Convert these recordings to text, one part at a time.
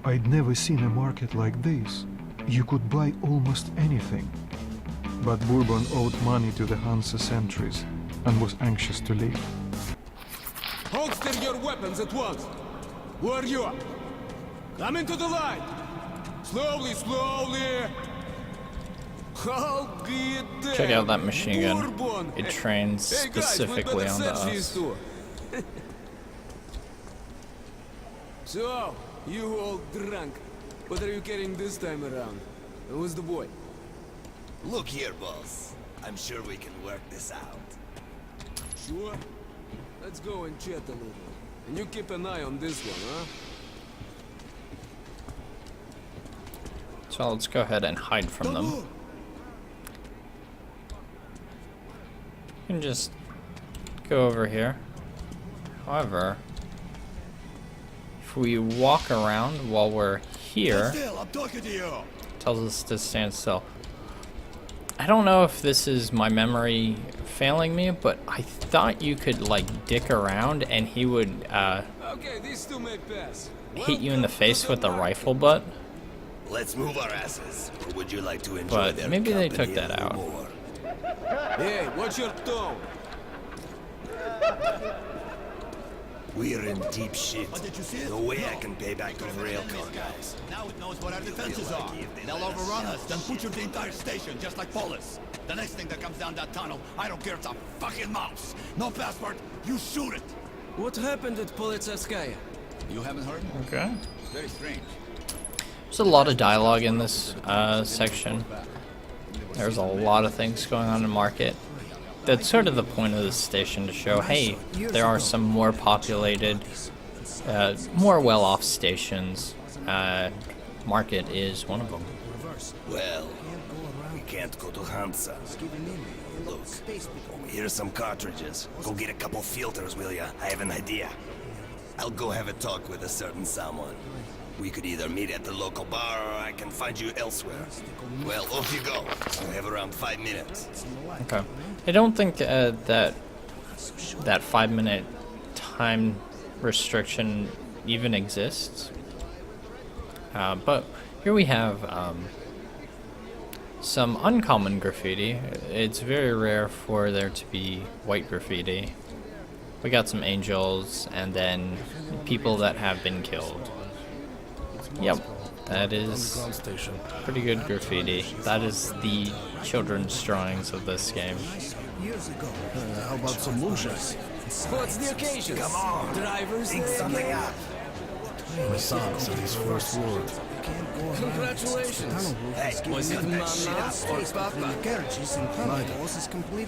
I'd never seen a market like this. You could buy almost anything. But Bourbon owed money to the Hansa sentries and was anxious to leave. Holster your weapons at once! Who are you? Come into the light! Slowly, slowly! Check out that machine gun. It trains Hey guys, specifically on us. So, you all drunk. What are you carrying this time around? Who's the boy? Look here, boss. I'm sure we can work this out. Sure? Let's go and chat a little. And you keep an eye on this one, huh? So let's go ahead and hide from them. You can just go over here. However, if we walk around while we're here, I'm talking to you. tells us to stand still. I don't know if this is my memory failing me, but I thought you could like dick around and he would Okay, these two may pass. hit you in the face with a rifle butt. Let's move our asses. Or would you like to enjoy But their maybe they company took that a little out. more? Hey, watch your tone. We're in deep shit. No way I can pay back those railcar guys. Now it knows what our defenses are. They'll overrun us, then butcher the entire station, just like Polis. The next thing that comes down that tunnel, I don't care if it's a fucking mouse. No passport, you shoot it. What happened at Politsevskaya? You haven't heard? Okay. Very strange. There's a lot of dialogue in this section. There's a lot of things going on in market. That's sort of the point of this station, to show, hey, there are some more populated, more well-off stations. Market is one of them. Well, we can't go to Hansa. Look, here's some cartridges. Go get a couple filters, will ya? I have an idea. I'll go have a talk with a certain someone. We could either meet at the local bar or I can find you elsewhere. Well, off you go. You have around 5 minutes. Okay. I don't think that 5-minute time restriction even exists. But here we have some uncommon graffiti. It's very rare for there to be white graffiti. We got some angels and then people that have been killed. Yep, that is pretty good graffiti. That is the children's drawings of this game. How about some moonshine? What's the occasion? Come on, Drivers think something up. My son said his first word. Congratulations. Hey, Was it cut that Mama shit out. or Papa?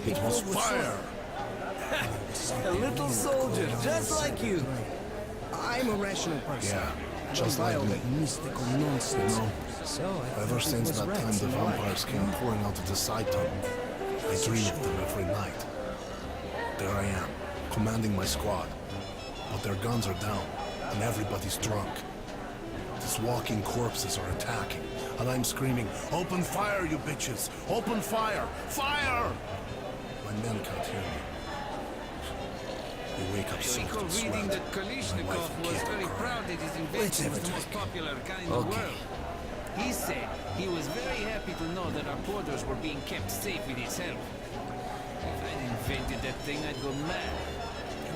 It was fire. A little soldier, just like you. I'm a rational person. Yeah, just like me. Mystical nonsense. Ever since that time the vampires came pouring out of the side tunnel, I dream of them every night. There I am, commanding my squad. But their guns are down, and everybody's drunk. These walking corpses are attacking, and I'm screaming, "Open fire, you bitches! Open fire! Fire!" My men can't hear me. They wake up soaked in sweat. My wife and kid are crying. His invention was the most popular gun in the world. He said he was very happy to know that our borders were being kept safe with his help. If I'd invented that thing, I'd go mad.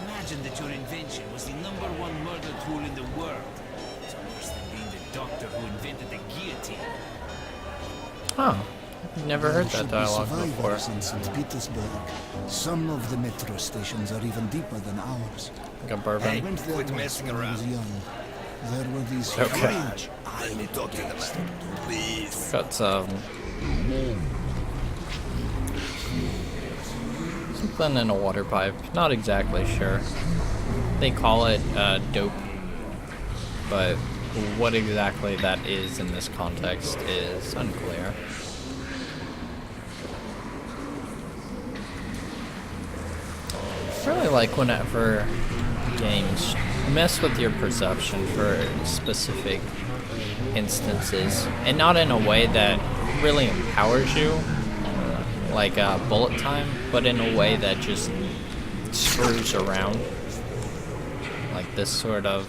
Imagine that your invention was the #1 murder tool in the world. It's worse than being the doctor who invented the guillotine. Huh. Never heard that dialogue before. In St. Petersburg. Some of the metro stations are even deeper than ours. Got bourbon. Hey, Went there quit once messing when I was around. young. There were these Okay. huge Let me talk to the man, please. Got something in a water pipe. Not exactly sure. They call it dope, but what exactly that is in this context is unclear. I really like whenever games mess with your perception for specific instances, and not in a way that really empowers you, like bullet time, but in a way that just screws around, like this sort of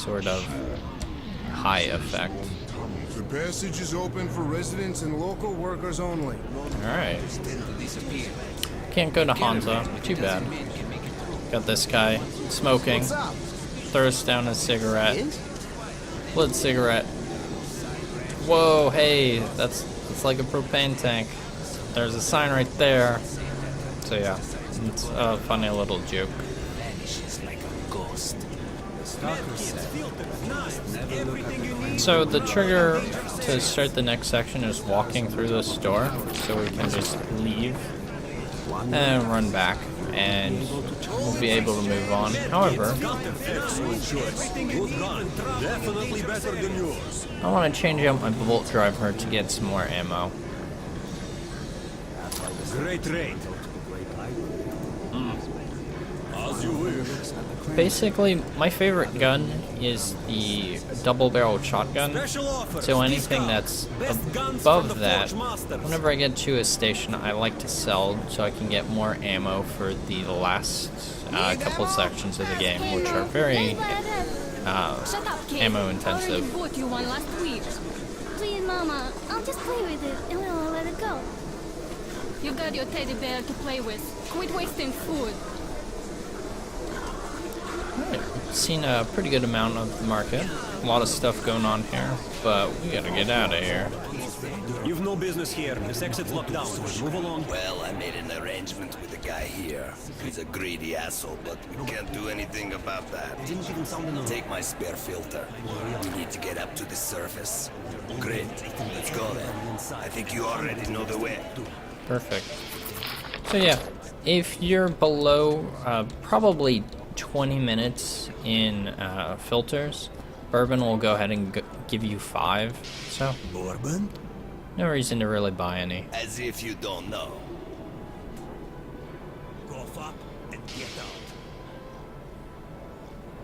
sort of high effect. The passage is open for residents and local workers only. Alright. Can't go to Hansa. Too bad. Got this guy smoking. Throws down a cigarette. Lit cigarette. Whoa, hey, that's like a propane tank. There's a sign right there. So yeah, it's a funny little joke. So the trigger to start the next section is walking through this door, so we can just leave and run back, and we'll be able to move on. However, I want to change out my bolt driver to get some more ammo. Great raid. As you wish. Basically, my favorite gun is the double-barreled shotgun, so anything that's above that, whenever I get to a station, I like to sell so I can get more ammo for the last couple sections of the game, which are very ammo-intensive. I bought you one last week. Please, Mama, I'll just play with it and then I'll let it go. You got your teddy bear to play with. Quit wasting food. Seen a pretty good amount of the market. A lot of stuff going on here, but we gotta get out of here. You've no business here. This exit's locked down. Move along. Well, I made an arrangement with the guy here. He's a greedy asshole, but we can't do anything about that. Take my spare filter. We need to get up to the surface. Great. Let's go then. I think you already know the way. Perfect. So yeah, if you're below probably 20 minutes in filters, bourbon will go ahead and give you 5. So Bourbon? no reason to really buy any. As if you don't know. Cough up and get out.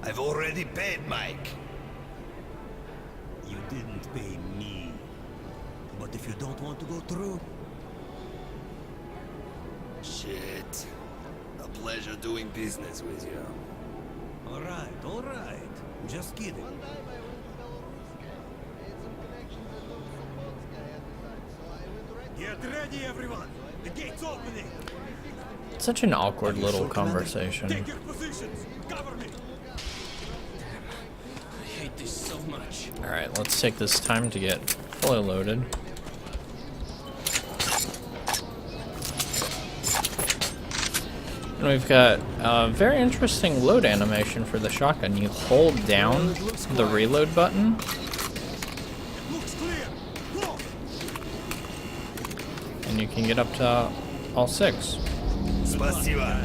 I've already paid Mike. You didn't pay me. But if you don't want to go through, Shit. A pleasure doing business with you. all right. Just kidding. Get ready, everyone. The gate's opening. Such an awkward little conversation. Take your positions. Cover me. I hate this so much. Alright, let's take this time to get fully loaded. And we've got a very interesting load animation for the shotgun. You hold down the reload button, Looks clear. Go. and you can get up to all 6. Spasiba.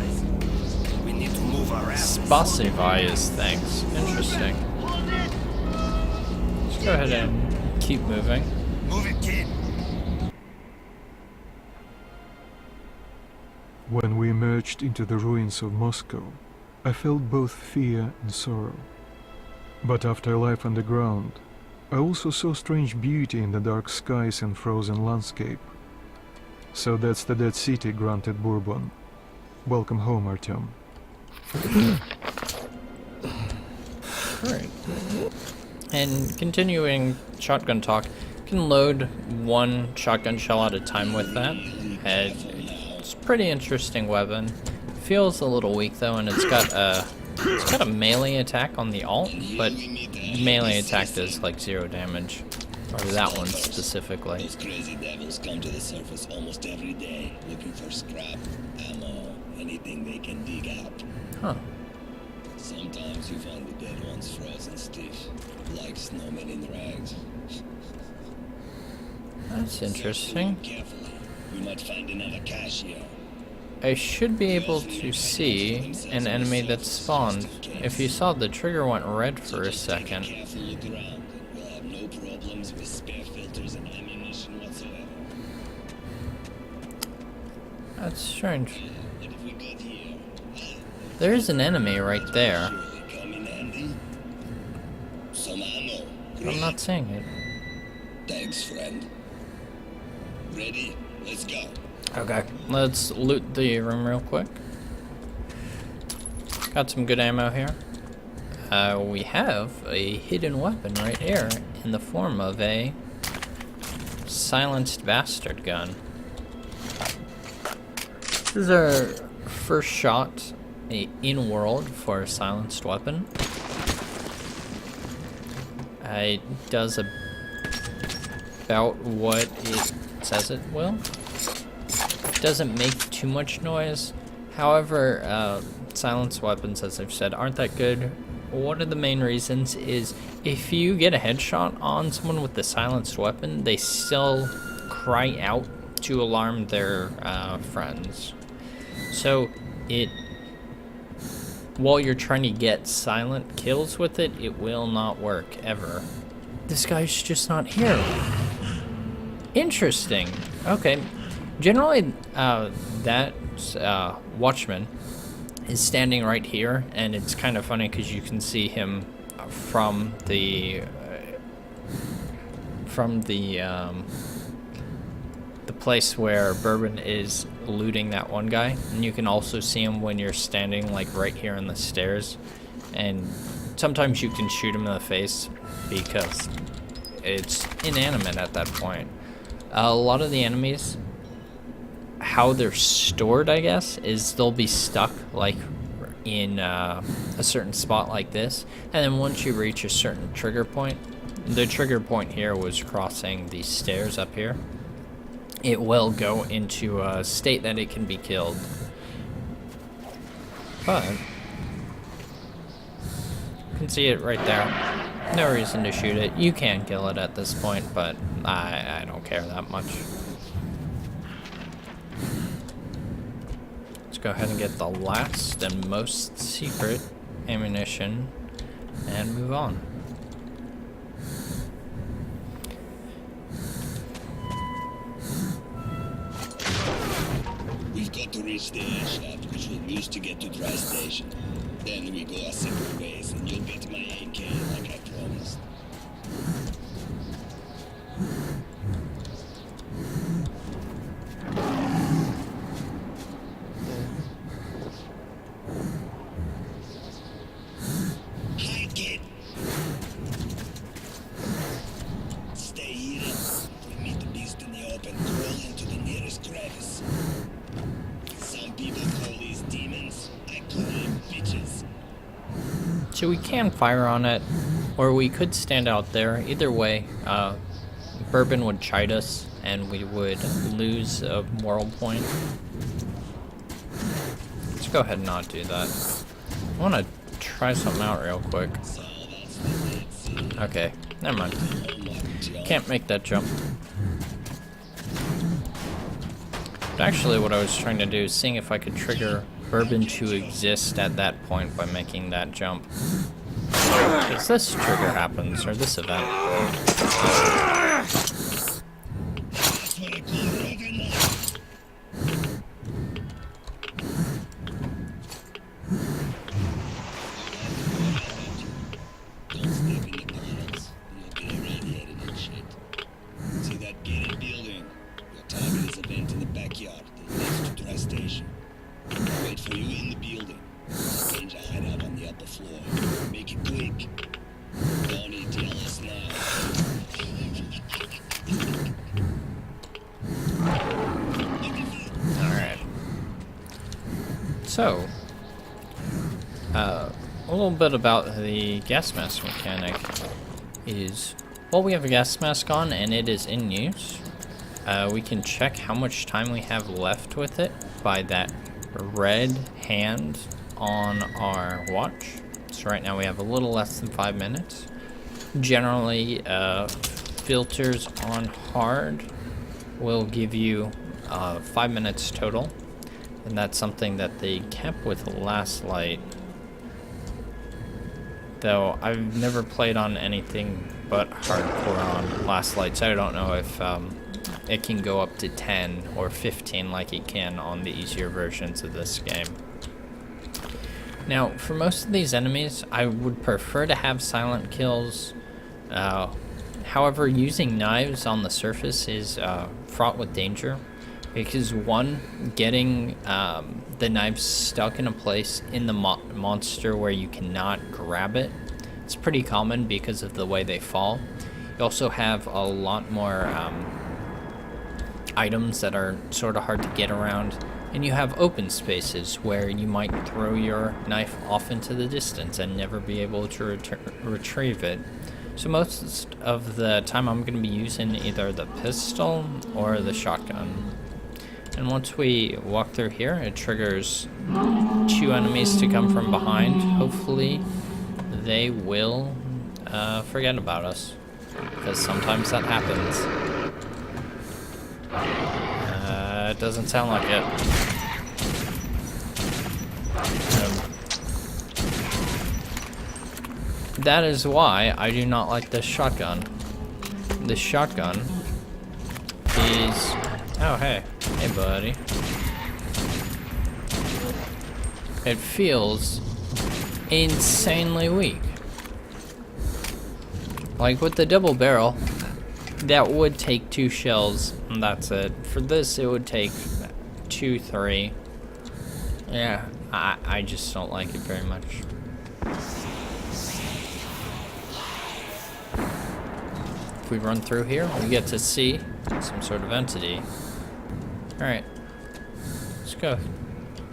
We need to move our asses. Spasiba is thanks. Interesting. Let's go ahead and keep moving. Move it, kid. When we emerged into the ruins of Moscow, I felt both fear and sorrow. But after life underground, I also saw strange beauty in the dark skies and frozen landscape. So that's the dead city granted Bourbon. Welcome home, Artyom. Alright. And continuing shotgun talk, you can load one shotgun shell at a time with that. It's a pretty interesting weapon. Feels a little weak though, and it's got a melee attack on the alt, but melee attack does like 0 damage. Or that one specifically. Those crazy devils come to the surface almost every day, looking for scrap, ammo, anything they can dig out. Huh. Sometimes you find the dead ones frozen stiff, like snowmen in rags. That's interesting. Carefully, we might find another cache here. I should be able to see an enemy that spawned. If you saw, the trigger went red for a second. Careful look around. We'll have no problems with spare filters and ammunition whatsoever. That's strange. But if we got here, There is an enemy right there. surely come in handy. Some ammo. I'm not seeing it. Thanks, friend. Ready? Let's go. Okay, let's loot the room real quick. Got some good ammo here. we have a hidden weapon right here in the form of a silenced bastard gun. This is our first shot in world for a silenced weapon. It does about what it says it will. It doesn't make too much noise. However, silenced weapons, as I've said, aren't that good. One of the main reasons is if you get a headshot on someone with the silenced weapon, they still cry out to alarm their friends. So while you're trying to get silent kills with it, it will not work ever. This guy's just not here. Interesting. Okay. Generally, that watchman is standing right here, and it's kind of funny because you can see him from the place where Bourbon is looting that one guy, and you can also see him when you're standing like right here on the stairs, and sometimes you can shoot him in the face because it's inanimate at that point. A lot of the enemies, how they're stored, I guess, is they'll be stuck like in a certain spot like this, and then once you reach a certain trigger point, the trigger point here was crossing these stairs up here, it will go into a state that it can be killed. But you can see it right there. No reason to shoot it. You can kill it at this point, but I don't care that much. Let's go ahead and get the last and most secret ammunition and move on. We've got to reach the air shaft, which we'll use to get to Dry Station. Then we go our separate ways, and you'll get my AK like I promised. Hide, kid! Stay here. We meet the beast in the open. Crawl into the nearest crevice. Some people call these demons. I call them bitches. So we can fire on it, or we could stand out there. Either way, Bourbon would chide us, and we would lose a moral point. Let's go ahead and not do that. I want to try something out real quick. Okay, never mind. Can't make that jump. But actually what I was trying to do is seeing if I could trigger Bourbon to exist at that point by making that jump. If this trigger happens, or this event. See that gated building? Your target is a vent in the backyard that leads to Dry Station. I'll wait for you in the building. Arrange a hideout on the upper floor. Make it quick. Don't need to tell us now. Alright. So, a little bit about the gas mask mechanic is, well, we have a gas mask on and it is in use. We can check how much time we have left with it by that red hand on our watch. So right now we have a little less than 5 minutes. Generally, filters on hard will give you 5 minutes total, and that's something that they kept with Last Light. Though I've never played on anything but hardcore on Last Light, so I don't know if it can go up to 10 or 15 like it can on the easier versions of this game. Now, for most of these enemies, I would prefer to have silent kills. However, using knives on the surface is fraught with danger. Because one, getting the knife stuck in a place in the monster where you cannot grab it, it's pretty common because of the way they fall. You also have a lot more items that are sort of hard to get around, and you have open spaces where you might throw your knife off into the distance and never be able to retrieve it. So most of the time I'm going to be using either the pistol or the shotgun. And once we walk through here, it triggers 2 enemies to come from behind. Hopefully they will forget about us, because sometimes that happens. It doesn't sound like it. That is why I do not like this shotgun. This shotgun is... Oh, hey. Hey, buddy. It feels insanely weak. Like with the double barrel, that would take 2 shells, and that's it. For this, it would take 2, 3. Yeah, I just don't like it very much. If we run through here, we get to see some sort of entity. Alright, let's go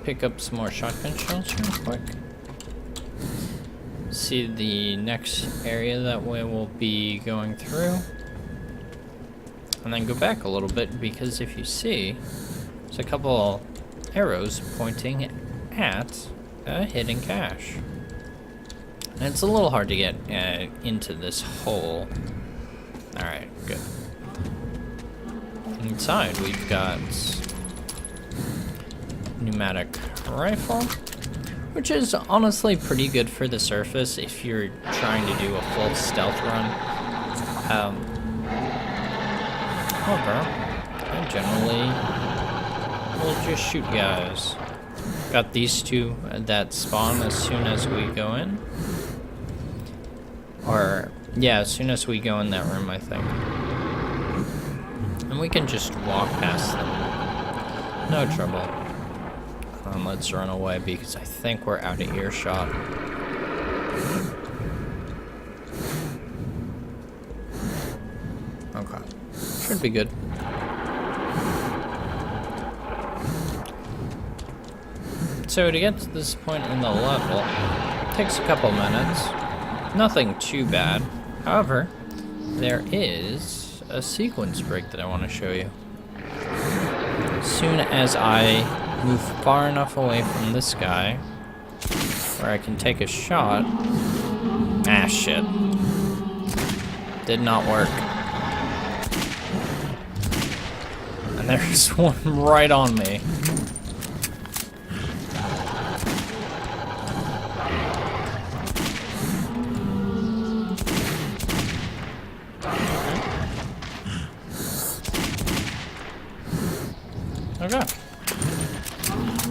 pick up some more shotgun shells real quick. See the next area that we will be going through. And then go back a little bit, because if you see, there's a couple arrows pointing at a hidden cache. And it's a little hard to get into this hole. Alright, good. Inside we've got pneumatic rifle, which is honestly pretty good for the surface if you're trying to do a full stealth run. However, I generally will just shoot guys. Got these 2 that spawn as soon as we go in. Or, yeah, as soon as we go in that room, I think. And we can just walk past them. No trouble. Let's run away, because I think we're out of earshot. Okay. Should be good. So to get to this point in the level, it takes a couple minutes. Nothing too bad. However, there is a sequence break that I want to show you. As soon as I move far enough away from this guy where I can take a shot. Ah, shit. Did not work. And there's one right on me. Okay.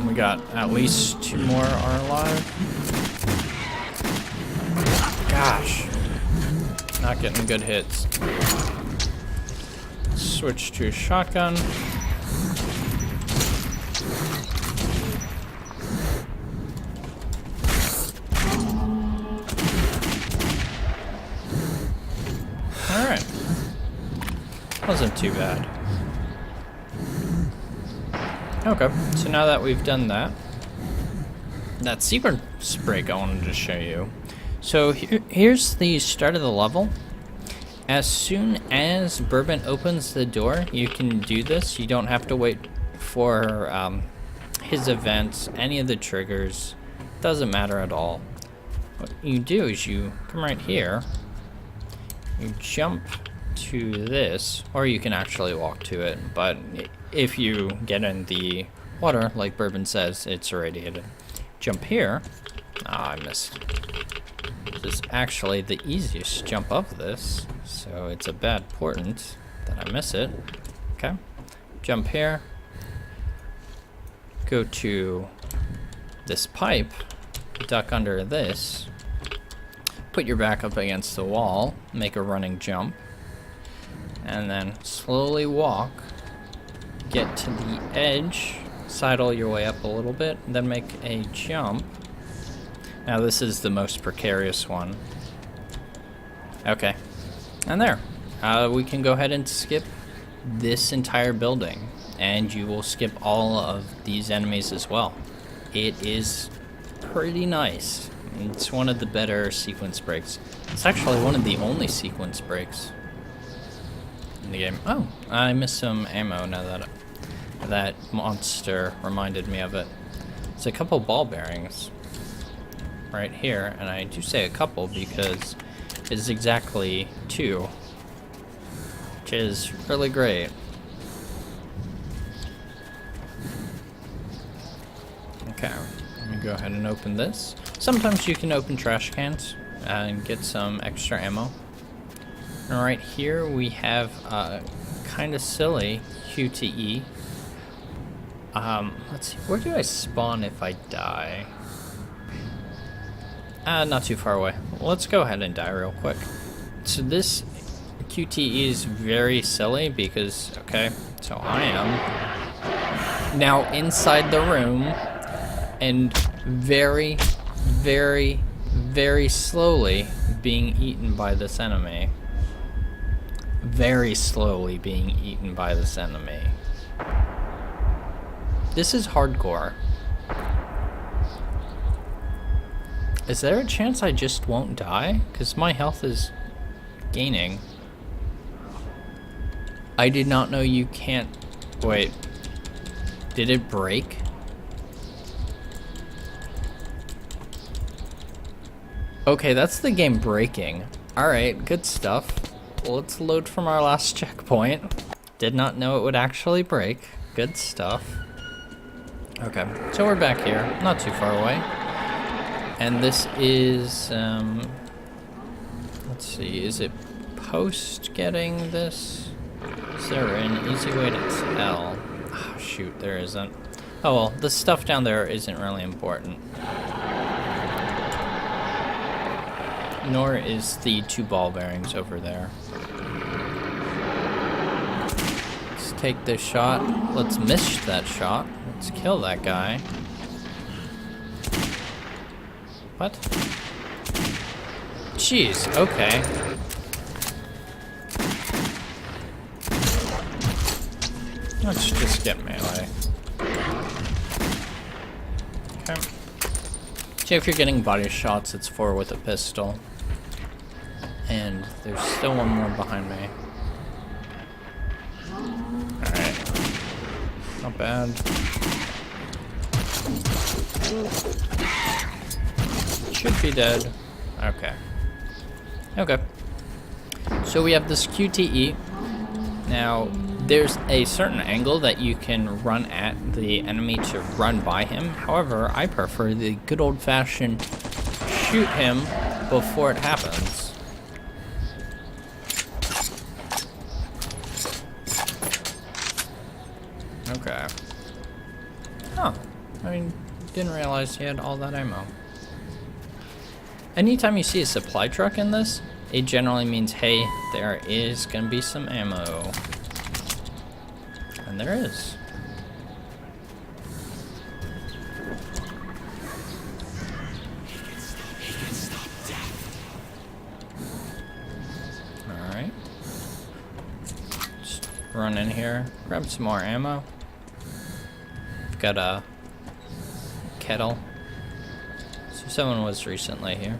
We got at least 2 more are alive. Gosh. Not getting good hits. Switch to shotgun. Alright. Wasn't too bad. Okay, so now that we've done that sequence break I wanted to show you. So here's the start of the level. As soon as Bourbon opens the door, you can do this. You don't have to wait for his events, any of the triggers. Doesn't matter at all. What you do is you come right here, you jump to this, or you can actually walk to it, but if you get in the water, like Bourbon says, it's irradiated. Jump here. Ah, I missed. This is actually the easiest jump of this, so it's a bad portent that I miss it. Okay. Jump here. Go to this pipe. Duck under this. Put your back up against the wall. Make a running jump. And then slowly walk get to the edge, sidle your way up a little bit, and then make a jump. Now this is the most precarious one. Okay, and there. We can go ahead and skip this entire building, and you will skip all of these enemies as well. It is pretty nice. It's one of the better sequence breaks. It's actually one of the only sequence breaks in the game. Oh, I missed some ammo now that that monster reminded me of it. It's a couple ball bearings right here, and I do say a couple because it is exactly 2, which is really great. Okay, let me go ahead and open this. Sometimes you can open trash cans and get some extra ammo. And right here we have kind of silly QTE. Let's see, where do I spawn if I die? Not too far away. Let's go ahead and die real quick. So this QTE is very silly because, okay, so I am now inside the room and very, very, very slowly being eaten by this enemy. Very slowly being eaten by this enemy. This is hardcore. Is there a chance I just won't die? Because my health is gaining. I did not know you can't... Wait. Did it break? Okay, that's the game breaking. Alright, good stuff. Let's load from our last checkpoint. Did not know it would actually break. Good stuff. Okay, so we're back here. Not too far away. And this is, let's see, is it post getting this? Is there an easy way to tell? Oh, shoot, there isn't. Oh well, the stuff down there isn't really important. Nor is the 2 ball bearings over there. Let's take this shot. Let's miss that shot. Let's kill that guy. What? Jeez, okay. Let's just get melee. Okay. So if you're getting body shots, it's 4 with a pistol. And there's still one more behind me. Alright. Not bad. Should be dead. Okay. Okay. So we have this QTE. Now, there's a certain angle that you can run at the enemy to run by him. However, I prefer the good old-fashioned shoot him before it happens. Okay. Huh. I mean, didn't realize he had all that ammo. Anytime you see a supply truck in this, it generally means, hey, there is gonna be some ammo. And there is. Alright. Just run in here, grab some more ammo. I've got a kettle. So someone was recently here.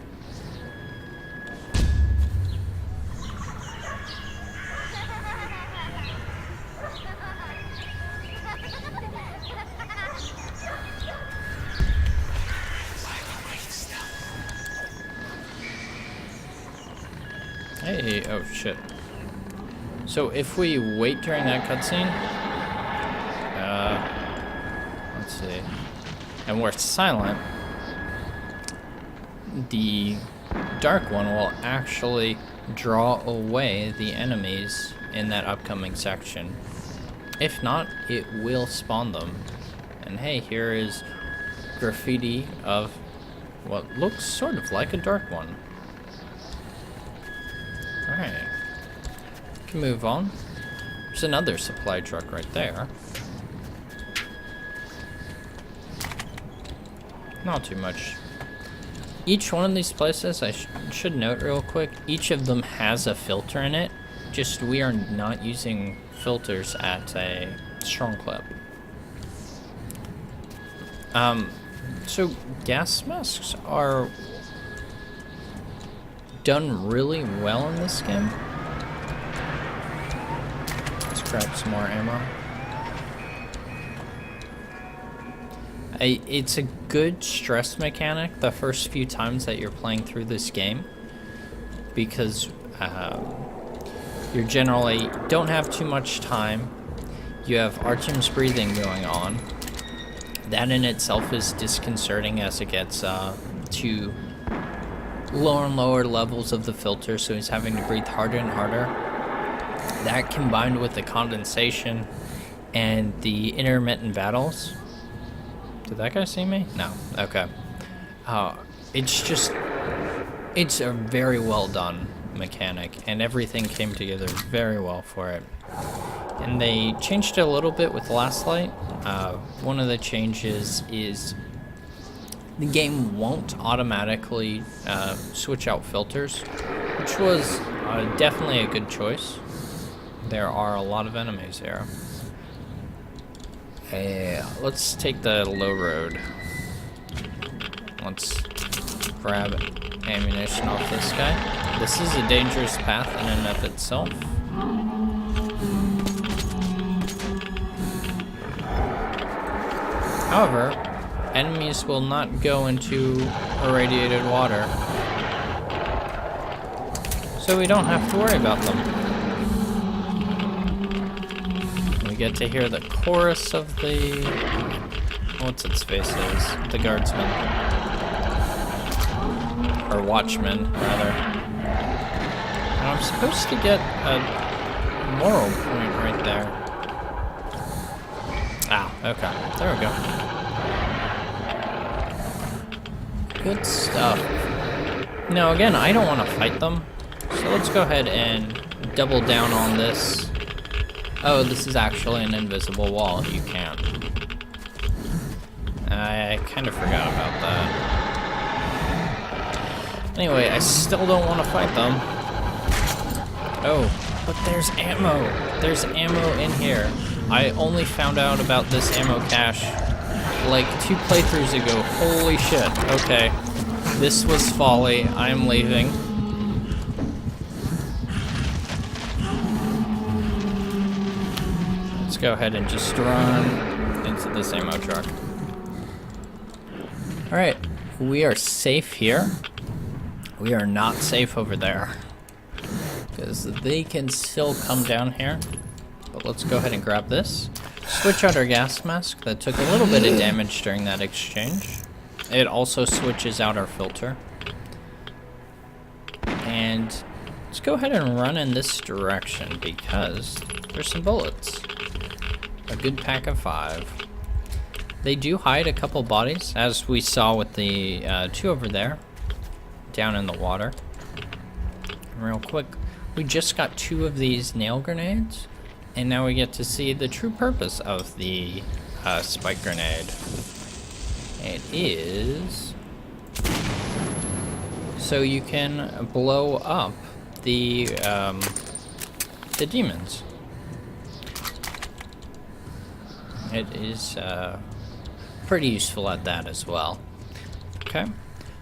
Hey, oh shit. So if we wait during that cutscene, let's see, and we're silent, the dark one will actually draw away the enemies in that upcoming section. If not, it will spawn them. And hey, here is graffiti of what looks sort of like a dark one. Alright. Can move on. There's another supply truck right there. not too much. Each one of these places, I should note real quick, each of them has a filter in it. Just we are not using filters at a strong clip. So gas masks are done really well in this game. Let's grab some more ammo. It's a good stress mechanic the first few times that you're playing through this game, because you generally don't have too much time. You have Artyom's breathing going on. That in itself is disconcerting as it gets to lower and lower levels of the filter, so he's having to breathe harder and harder. That combined with the condensation and the intermittent battles. Did that guy see me? No. Okay. It's a very well done mechanic, and everything came together very well for it. And they changed it a little bit with Last Light. One of the changes is the game won't automatically switch out filters, which was definitely a good choice. There are a lot of enemies here. Let's take the low road. Let's grab ammunition off this guy. This is a dangerous path in and of itself. However, enemies will not go into irradiated water, so we don't have to worry about them. We get to hear the chorus of the... what's its face is? The guardsman. Or watchman, rather. And I'm supposed to get a moral point right there. Ah, okay. There we go. Good stuff. Now, again, I don't want to fight them, so let's go ahead and double down on this. Oh, this is actually an invisible wall. You can't. I kind of forgot about that. Anyway, I still don't want to fight them. Oh, but there's ammo. There's ammo in here. I only found out about this ammo cache like 2 playthroughs ago. Holy shit. Okay. This was folly. I am leaving. Let's go ahead and just run into this ammo truck. Alright. We are safe here. We are not safe over there, because they can still come down here. But let's go ahead and grab this. Switch out our gas mask. That took a little bit of damage during that exchange. It also switches out our filter. And let's go ahead and run in this direction, because there's some bullets. A good pack of 5. They do hide a couple bodies, as we saw with the 2 over there, down in the water. Real quick, we just got 2 of these nail grenades, and now we get to see the true purpose of the spike grenade. It is so you can blow up the demons. It is pretty useful at that as well. Okay,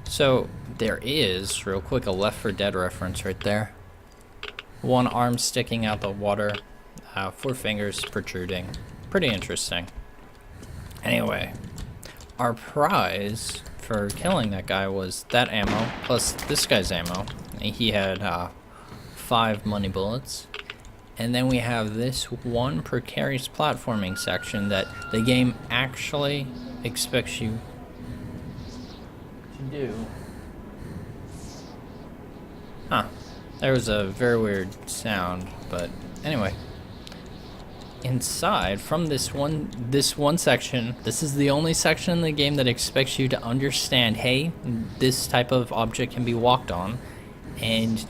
so there is, real quick, a Left 4 Dead reference right there. 1 arm sticking out the water, 4 fingers protruding. Pretty interesting. Anyway, our prize for killing that guy was that ammo, plus this guy's ammo. He had 5 money bullets. And then we have this one precarious platforming section that the game actually expects you to do. Huh. There was a very weird sound, but anyway. Inside, from this one section, this is the only section in the game that expects you to understand, hey, this type of object can be walked on, and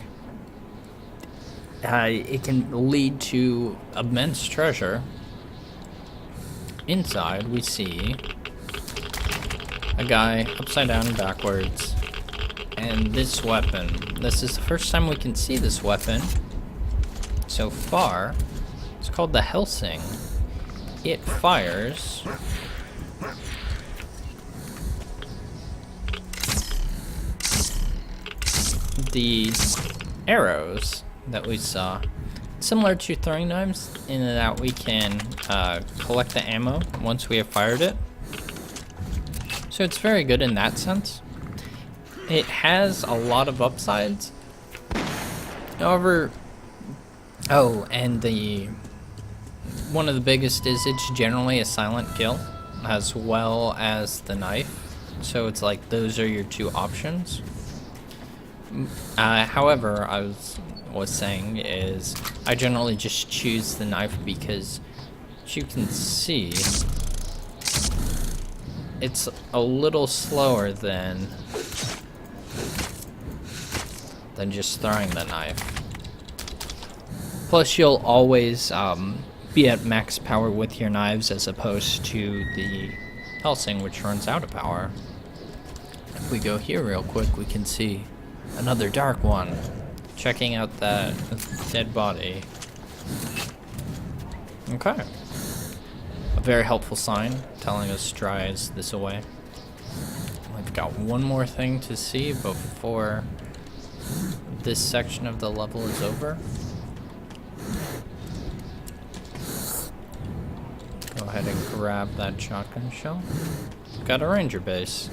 it can lead to immense treasure. Inside, we see a guy upside down and backwards. And this weapon, this is the first time we can see this weapon so far. It's called the Helsing. It fires the arrows that we saw. Similar to throwing knives in that we can collect the ammo once we have fired it. So it's very good in that sense. It has a lot of upsides. However, oh, and one of the biggest is it's generally a silent kill as well as the knife. So it's like those are your two options. However, I was saying is I generally just choose the knife because, as you can see, it's a little slower than just throwing the knife. Plus, you'll always be at max power with your knives as opposed to the Helsing, which runs out of power. If we go here real quick, we can see another dark one. Checking out that dead body. Okay. A very helpful sign telling us dries this away. We've got one more thing to see before this section of the level is over. Go ahead and grab that shotgun shell. Got a ranger base.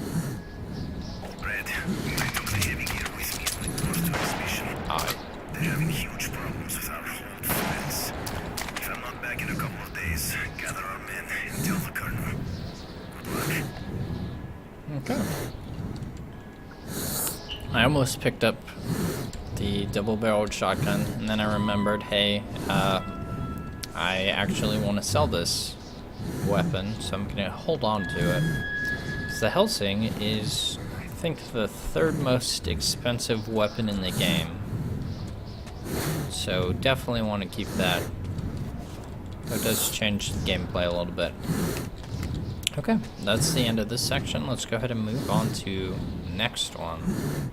Red, I took the heavy gear with me when it was to this mission. Aye. They're having huge problems with our old friends. If I'm not back in a couple of days, gather our men and tell the colonel. Good luck. Okay. I almost picked up the double-barreled shotgun, and then I remembered, hey, I actually want to sell this weapon, so I'm gonna hold on to it. Because the Helsing is, I think, the third most expensive weapon in the game. So definitely want to keep that. It does change the gameplay a little bit. Okay, that's the end of this section. Let's go ahead and move on to the next one.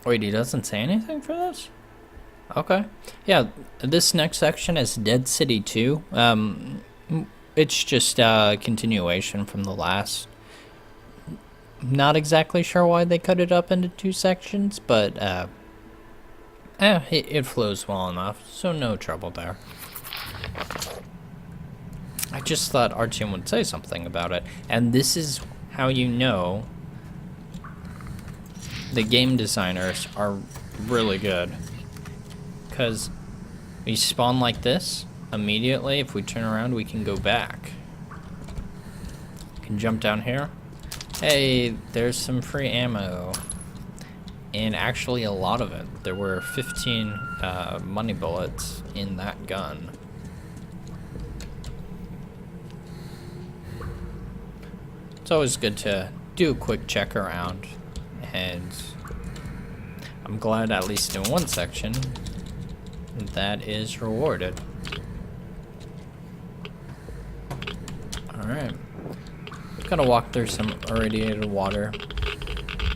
Wait, he doesn't say anything for this? Okay. Yeah, this next section is Dead City 2. It's just a continuation from the last. Not exactly sure why they cut it up into two sections, but it flows well enough, so no trouble there. I just thought Artyom would say something about it, and this is how you know the game designers are really good. Because we spawn like this, immediately if we turn around we can go back. We can jump down here. Hey, there's some free ammo. And actually a lot of it. There were 15 money bullets in that gun. It's always good to do a quick check around. And I'm glad at least in one section that is rewarded. Alright. Gotta walk through some irradiated water.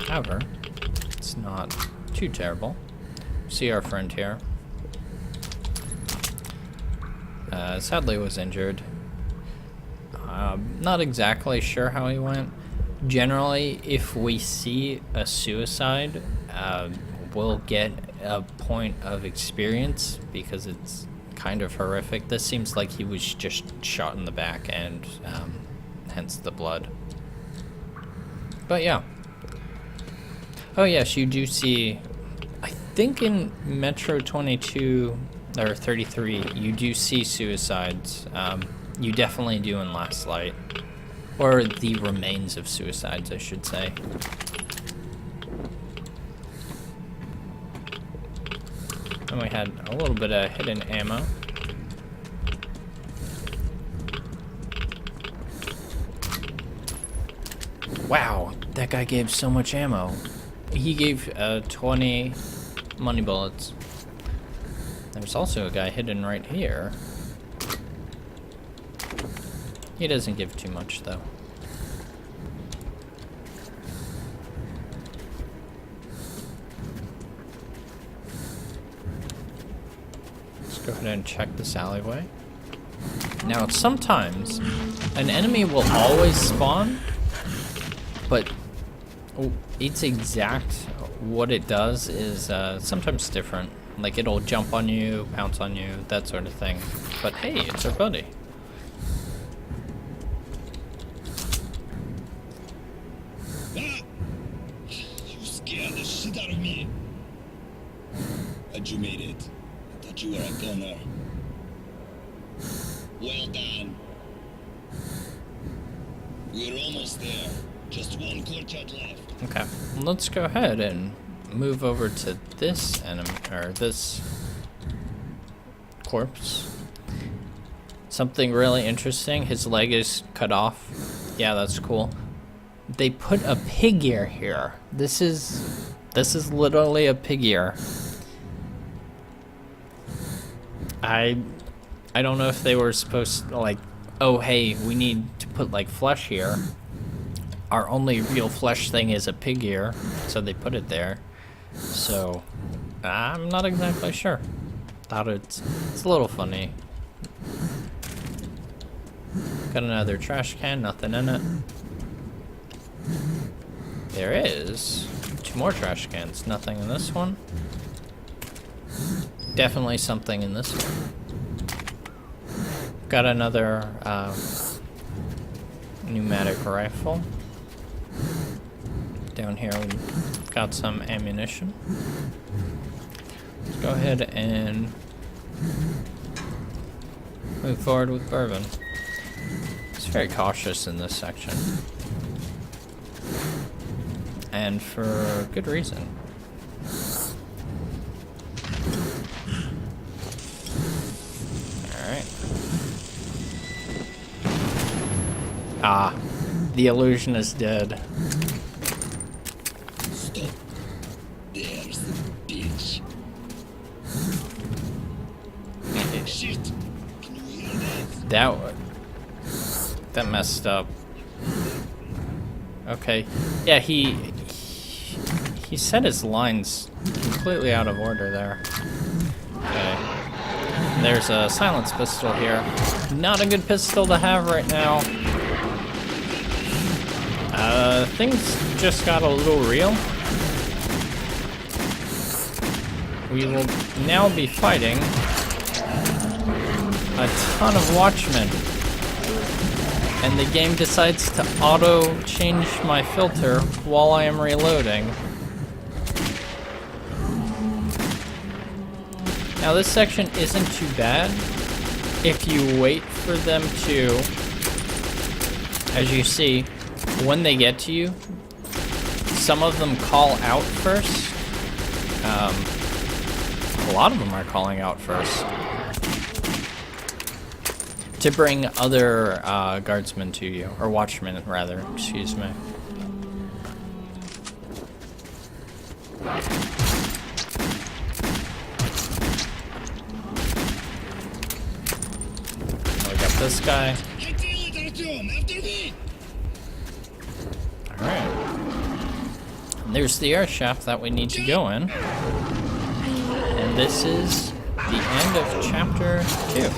However, it's not too terrible. See our friend here. Sadly was injured. Not exactly sure how he went. Generally, if we see a suicide, we'll get a point of experience because it's kind of horrific. This seems like he was just shot in the back and hence the blood. But yeah. Oh yes, you do see, I think in Metro 22 or 33, you do see suicides. You definitely do in Last Light. Or the remains of suicides, I should say. And we had a little bit of hidden ammo. Wow, that guy gave so much ammo. He gave 20 money bullets. There's also a guy hidden right here. He doesn't give too much, though. Let's go ahead and check this alleyway. Now, sometimes an enemy will always spawn, but its exact what it does is sometimes different. Like, it'll jump on you, pounce on you, that sort of thing. But hey, it's our buddy. You scared the shit out of me. But you made it. I thought you were a gunner. Well done. We're almost there. Just one courtyard left. Okay, let's go ahead and move over to this enemy, or this corpse. Something really interesting. His leg is cut off. Yeah, that's cool. They put a pig ear here. This is literally a pig ear. I don't know if they were supposed to, like, oh hey, we need to put like flesh here. Our only real flesh thing is a pig ear, so they put it there. So I'm not exactly sure. Thought it's a little funny. Got another trash can, nothing in it. There is 2 more trash cans, nothing in this one. Definitely something in this one. Got another pneumatic rifle. Down here we've got some ammunition. Let's go ahead and move forward with bourbon. It's very cautious in this section. And for good reason. Alright. Ah, the illusion is dead. Stop. There's the bitch. Shit. Can you hear that? That messed up. Okay. Yeah, he said his lines completely out of order there. Okay. There's a silence pistol here. Not a good pistol to have right now. Things just got a little real. We will now be fighting a ton of watchmen. And the game decides to auto-change my filter while I am reloading. Now this section isn't too bad if you wait for them to, as you see, when they get to you, some of them call out first. A lot of them are calling out first. To bring other guardsmen to you, or watchmen rather, excuse me. We got this guy. Alright. There's the air shaft that we need to go in. And this is the end of chapter 2.